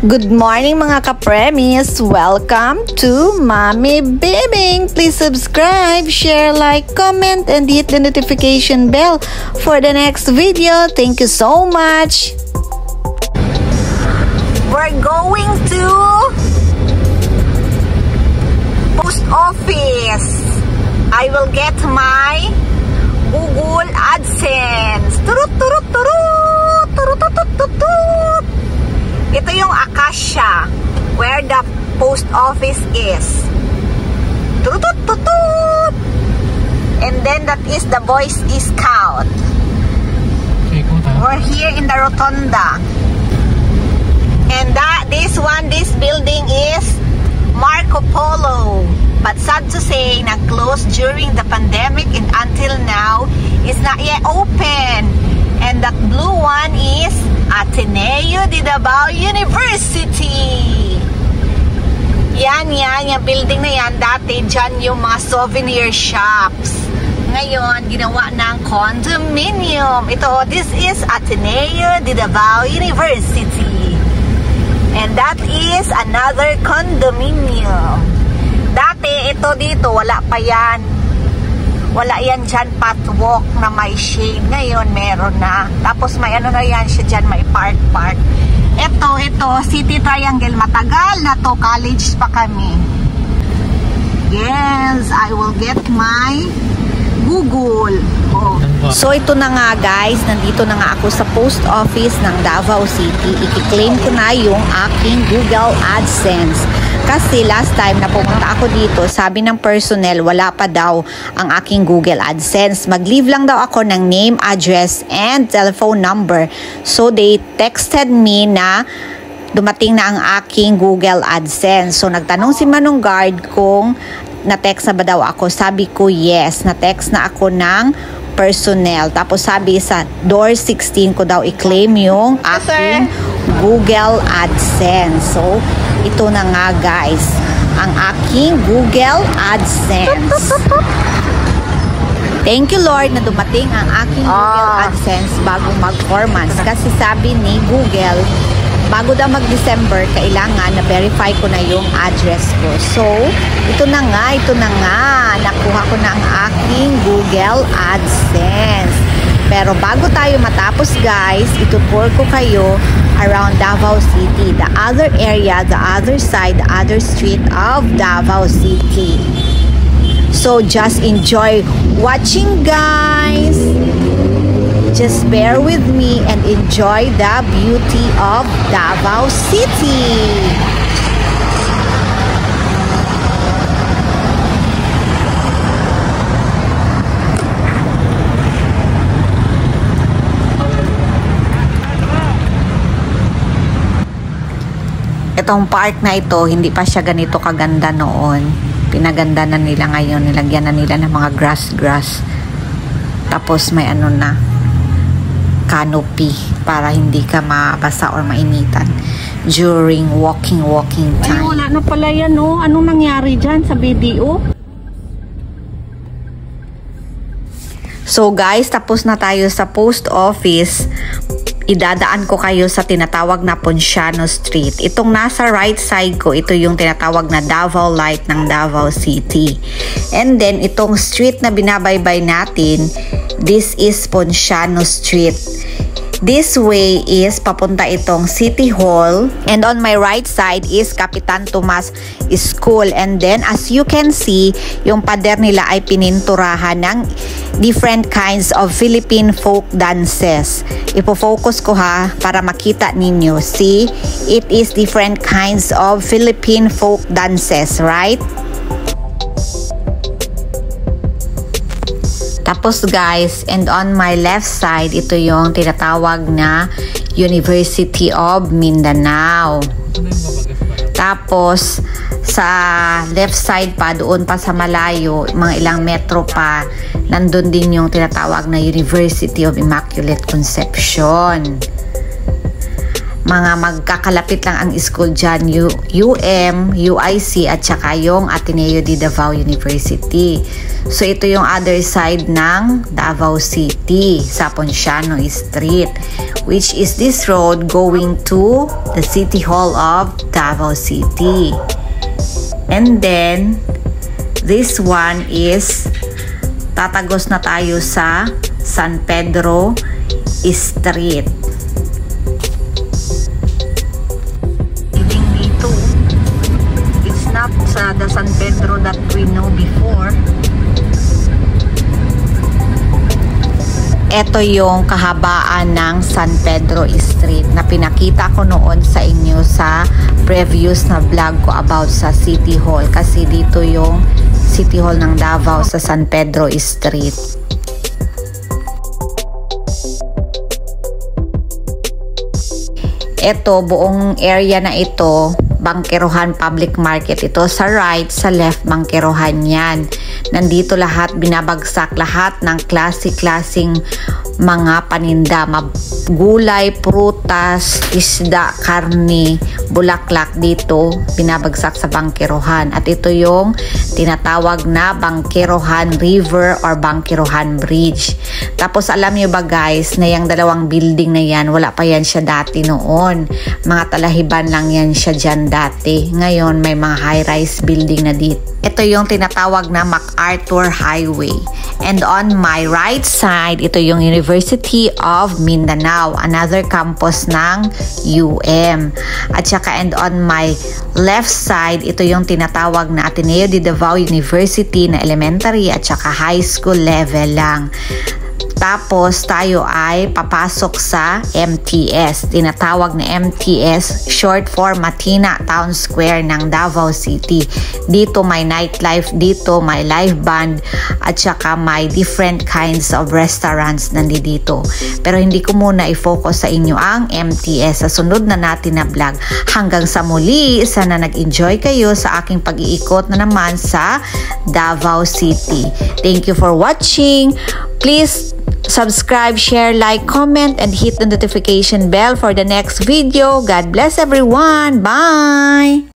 Good morning mga ka-premies! Welcome to Mommy Bibing! Please subscribe, share, like, comment, and hit the notification bell for the next video. Thank you so much! We're going to post office. I will get my Google AdSense. Turut, turut, turut, turut, turut, turut, turut. Ito yung Acacia, where the post office is. Tutut, tutut. And then that is the Boy Scout. We're here in the Rotunda. And this building is Marco Polo. But sad to say, nag-close during the pandemic and until now is not yet open. And that blue one is Ateneo de Davao University. Yan, yung building na yan. Dati dyan yung mga souvenir shops. Ngayon, ginawa ng condominium. This is Ateneo de Davao University. And that is another condominium. Dati, ito dito, wala pa yan. Wala yan dyan, pathwalk na may shade. Ngayon, meron na. Tapos may ano na yan siya dyan, may park. Ito, City Triangle. Matagal na to, college pa kami. Yes, I will get my Google. So, ito na nga guys, nandito na nga ako sa post office ng Davao City. I-claim ko na yung aking Google AdSense. Kasi last time na pumunta ako dito, sabi ng personnel, wala pa daw ang aking Google AdSense. Mag-leave lang daw ako ng name, address, and telephone number. So, they texted me na dumating na ang aking Google AdSense. So, nagtanong si Manong Guard kung na-text na ba daw ako. Sabi ko, yes. Na-text na ako ng personnel. Tapos sabi sa door 16 ko daw i-claim yung aking Google AdSense. So, ito na nga guys, ang aking Google AdSense. Thank you Lord na dumating ang aking Google AdSense bago mag-4 months. Kasi sabi ni Google, bago daw mag-December, kailangan na verify ko na yung address ko. So, ito na nga. Nakuha ko na ang aking Google AdSense. Pero bago tayo matapos guys, itutour ko kayo around Davao City. The other area, the other side, the other street of Davao City. So, just enjoy watching guys. Just bear with me and enjoy the beauty of Davao City. Itong park na ito, hindi pa siya ganito kaganda noon. Pinaganda na nila ngayon. Nilagyan na nila ng mga grass. Tapos may ano na, canopy para hindi ka mabasa or mainitan during walking time. Ay, wala na pala yan, no? Anong nangyari dyan sa video? So guys, tapos na tayo sa post office. Idadaan ko kayo sa tinatawag na Ponciano Street. Itong nasa right side ko, ito yung tinatawag na Davao Light ng Davao City. And then, itong street na binabaybay natin, this is Ponciano Street. This way is papunta itong City Hall. And on my right side is Kapitan Tomas School. And then, as you can see, yung pader nila ay pininturahan ng different kinds of Philippine folk dances. Ipo-focus ko ha para makita ninyo. See, it is different kinds of Philippine folk dances, right? Tapos guys, and on my left side, ito yung tinatawag na University of Mindanao. Tapos, sa left side pa, doon pa sa malayo, mga ilang metro pa, nandun din yung tinatawag na University of Immaculate Conception. mga magkakalapit lang ang school dyan, UM, UIC at saka yung Ateneo de Davao University. So ito yung other side ng Davao City sa Ponciano Street, which is this road going to the City Hall of Davao City. And then this one is tatagos na tayo sa San Pedro Street. Dito, it's not the San Pedro that we know before. Ito yung kahabaan ng San Pedro Street na pinakita ko noon sa inyo sa previous na vlog ko about sa City Hall, kasi dito yung City Hall ng Davao sa San Pedro Street. Ito, buong area na ito, Bangkerohan Public Market. Ito sa right, sa left, Bangkerohan yan. Nandito lahat, binabagsak lahat ng klase-klaseng mga paninda. Gulay, prutas, isda, karne, bulaklak dito, binabagsak sa Bangkerohan. At ito yung tinatawag na Bangkerohan River or Bangkerohan Bridge. Tapos alam nyo ba guys, na yung dalawang building na yan, wala pa yan siya dati noon. Mga talahiban lang yan siya dyan dati. Ngayon may mga high-rise building na dito. Ito yung tinatawag na MacArthur Highway. And on my right side, ito yung University of Mindanao, another campus ng UM. At saka and on my left side, ito yung tinatawag na Ateneo de Davao University na elementary at saka high school level lang. Tapos tayo ay papasok sa MTS. Tinatawag na MTS, short for Matina Town Square ng Davao City. Dito may nightlife, dito may live band at saka may different kinds of restaurants nandito. Pero hindi ko muna i-focus sa inyo ang MTS sa sunod na natin na vlog. Hanggang sa muli, sana nag-enjoy kayo sa aking pag-iikot na naman sa Davao City. Thank you for watching. Please subscribe, share, like, comment, and hit the notification bell for the next video. God bless everyone. Bye!